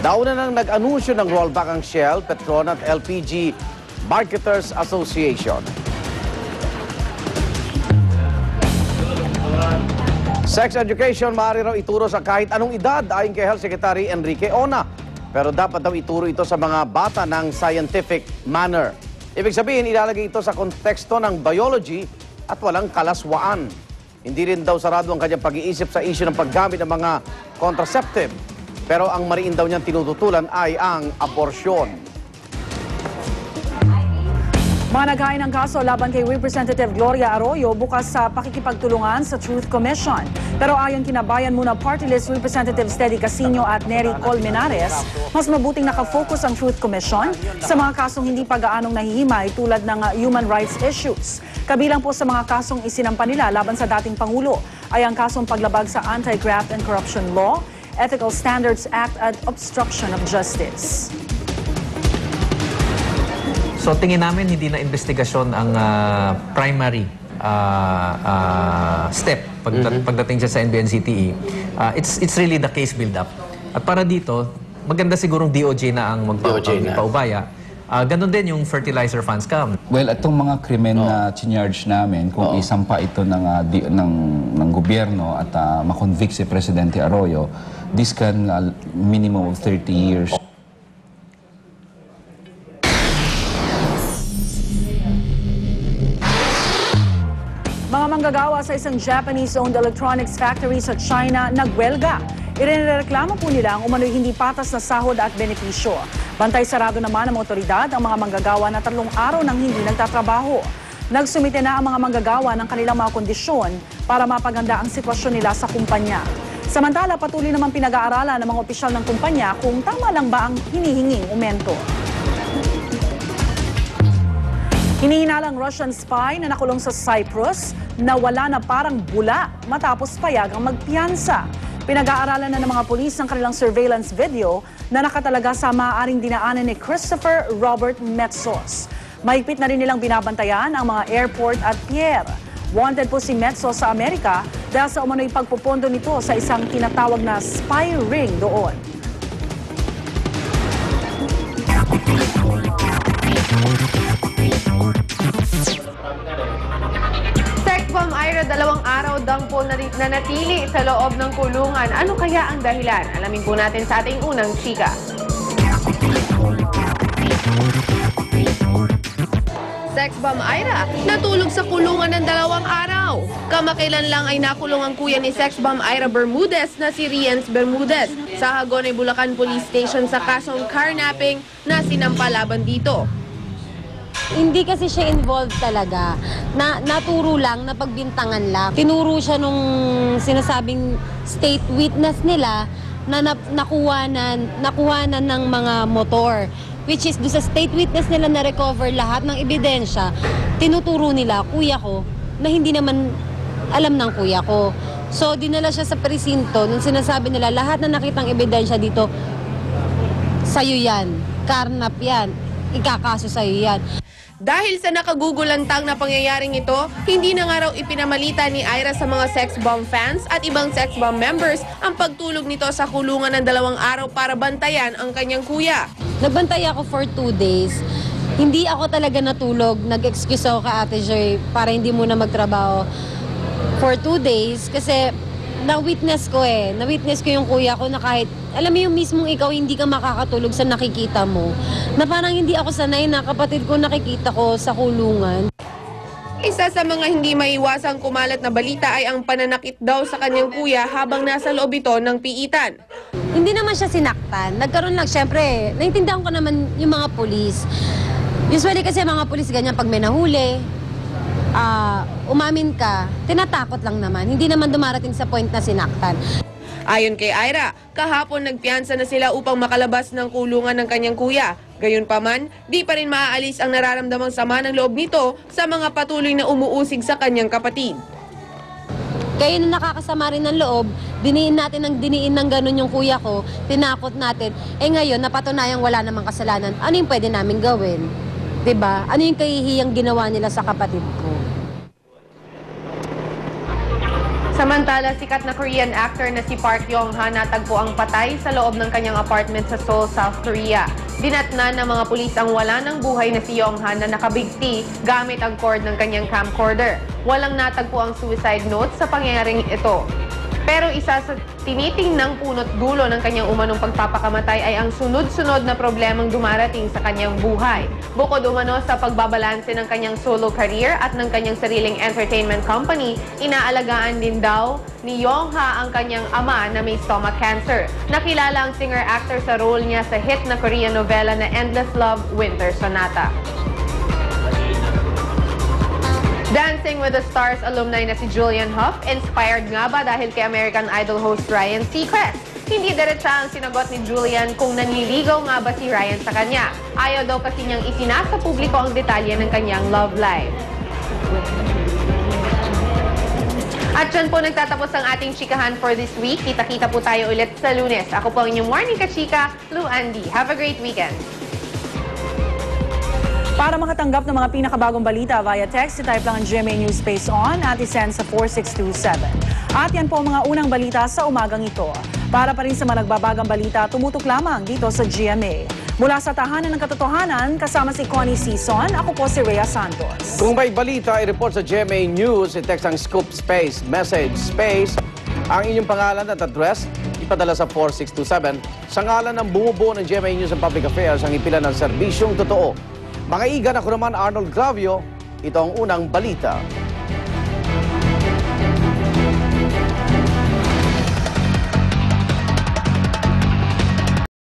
Nauna nang nag-anunsyo ng rollback ang Shell, Petron at LPG Marketers Association. Sex education maaari raw ituro sa kahit anong edad ayon kay Health Secretary Enrique Ona. Pero dapat daw ituro ito sa mga bata ng scientific manner. Ibig sabihin, ilalagay ito sa konteksto ng biology at walang kalaswaan. Hindi rin daw sarado ang kanyang pag-iisip sa issue ng paggamit ng mga contraceptive. Pero ang mariin daw niyang tinututulan ay ang aborsyon. Managhain ng kaso laban kay Representative Gloria Arroyo bukas sa pakikipagtulungan sa Truth Commission. Pero ayon kina Bayan Muna Party List Representative Teddy Casino at Nery Colmenares, mas mabuting nakafocus ang Truth Commission sa mga kasong hindi pa gaanong nahihimay tulad ng human rights issues. Kabilang po sa mga kasong isinampa nila laban sa dating Pangulo ay ang kasong paglabag sa Anti-Graft and Corruption Law, Ethical Standards Act at Obstruction of Justice. So tingin namin hindi na investigasyon ang primary step pagdating siya sa NBNCTE. It's really the case build-up. At para dito, maganda sigurong DOJ na ang magpaubaya. Ganon din yung fertilizer funds scam. Well, itong mga krimen na chinyarge namin, kung isampa ito ng gobyerno at makonvict si Presidente Arroyo, this can minimum of 30 years. Mga manggagawa sa isang Japanese-owned electronics factory sa China nagwelga. Irereklamo po nila ang umano'y hindi patas na sahod at benepisyo. Bantay sarado naman ng otoridad ang mga manggagawa na 3 araw nang hindi nagtatrabaho. Nagsumite na ang mga manggagawa ng kanilang mga kondisyon para mapaganda ang sitwasyon nila sa kumpanya. Samantala, patuloy naman pinag-aaralan ng mga opisyal ng kumpanya kung tama lang ba ang hinihinging aumento. Hinihinalang Russian spy na nakulong sa Cyprus na wala na parang bula matapos payagang magpiyansa. Pinag-aaralan na ng mga pulis ng kanilang surveillance video na nakatalaga sa maaaring dinaanan ni Christopher Robert Metsos. Mahigpit na rin nilang binabantayan ang mga airport at pier. Wanted po si Metsos sa Amerika dahil sa umano'y pagpupondo nito sa isang tinatawag na spy ring doon. Sexbomb Ira, 2 araw daw po nanatili sa loob ng kulungan. Ano kaya ang dahilan? Alamin po natin sa ating unang chika. Sexbomb Ira, natulog sa kulungan ng 2 araw. Kamakailan lang ay nakulong ang kuya ni Sexbomb Ira Bermudez na si Riens Bermudez sa Hagonoy, Bulacan Police Station sa kasong carnapping na sinampa laban dito. Hindi kasi siya involved talaga. Naturo lang, napagbintangan lang. Tinuro siya nung sinasabing state witness nila na nakuhanan ng mga motor. Which is, doon sa state witness nila na-recover lahat ng ebidensya, tinuturo nila, kuya ko, na hindi naman alam ng kuya ko. So, dinala siya sa presinto, nung sinasabi nila, lahat na nakitang ebidensya dito, sa'yo yan, karnap yan, ikakaso sa'yo yan. Dahil sa nakagugulantang na pangyayaring ito, hindi na nga raw ipinamalita ni Ira sa mga sex bomb fans at ibang sex bomb members ang pagtulog nito sa kulungan ng 2 araw para bantayan ang kanyang kuya. Nagbantay ako for 2 days. Hindi ako talaga natulog. Nag-excuse ako kay Ate Joy para hindi muna magtrabaho for 2 days kasi na-witness ko Na-witness ko yung kuya ko na kahit, alam mo yung mismong ikaw hindi ka makakatulog sa nakikita mo. Na parang hindi ako sanay na kapatid ko nakikita ko sa kulungan. Isa sa mga hindi maiwasang kumalat na balita ay ang pananakit daw sa kanyang kuya habang nasa loob ito ng piitan. Hindi naman siya sinaktan. Nagkaroon lang, syempre, naintindihan ko naman yung mga pulis. Usually kasi mga pulis ganyan pag may nahuli, umamin ka, tinatakot lang naman. Hindi naman dumarating sa point na sinaktan. Ayon kay Ira, kahapon nagpiyansa na sila upang makalabas ng kulungan ng kanyang kuya. Gayunpaman, di pa rin maaalis ang nararamdamang sama ng loob nito sa mga patuloy na umuusig sa kanyang kapatid. Kaya na nakakasama rin ng loob, diniin ng ganun yung kuya ko, tinakot natin. Ngayon, napatunayang wala namang kasalanan. Ano yung pwede namin gawin? 'Di ba? Ano yung kahihiyang ginawa nila sa kapatid ko? Samantala, sikat na Korean actor na si Park Yong-ha natagpo ang patay sa loob ng kanyang apartment sa Seoul, South Korea. Dinatnan ng mga pulis ang wala ng buhay na si Yong-ha na nakabigti gamit ang cord ng kanyang camcorder. Walang natagpo ang suicide note sa pangyayaring ito. Pero isa sa tinitingnang punot dulo ng kanyang umanong pagpapakamatay ay ang sunod-sunod na problemang dumarating sa kanyang buhay. Bukod umano sa pagbabalanse ng kanyang solo career at ng kanyang sariling entertainment company, inaalagaan din daw ni Yong-ha ang kanyang ama na may stomach cancer. Nakilala ang singer-actor sa role niya sa hit na Korean novela na Endless Love, Winter Sonata. Dancing with the Stars alumni na si Julian Hough, inspired nga ba dahil kay American Idol host Ryan Seacrest? Hindi diretsa ang sinagot ni Julian kung nanliligaw nga ba si Ryan sa kanya. Ayaw daw kasi niyang isinasa publiko ang detalye ng kanyang love life. At dyan po nagtatapos ang ating chikahan for this week. Kita-kita po tayo ulit sa Lunes. Ako po ang inyong morning kachika, Lou Andy. Have a great weekend. Para makatanggap ng mga pinakabagong balita via text, type lang ang GMA News Space On at isend sa 4627. At yan po ang mga unang balita sa umagang ito. Para pa rin sa mga nagbabagang balita, tumutok lamang dito sa GMA. Mula sa tahanan ng katotohanan, kasama si Connie Sison, ako po si Rhea Santos. Kung may balita, i-report sa GMA News, i-text ang Scoop Space, Message Space, ang inyong pangalan at address, ipadala sa 4627. Sa ngalan ng bumubuo ng GMA News and Public Affairs, ang ipila ng serbisyong totoo. Mga igan, ako naman Arnold Gravio, ito ang unang balita.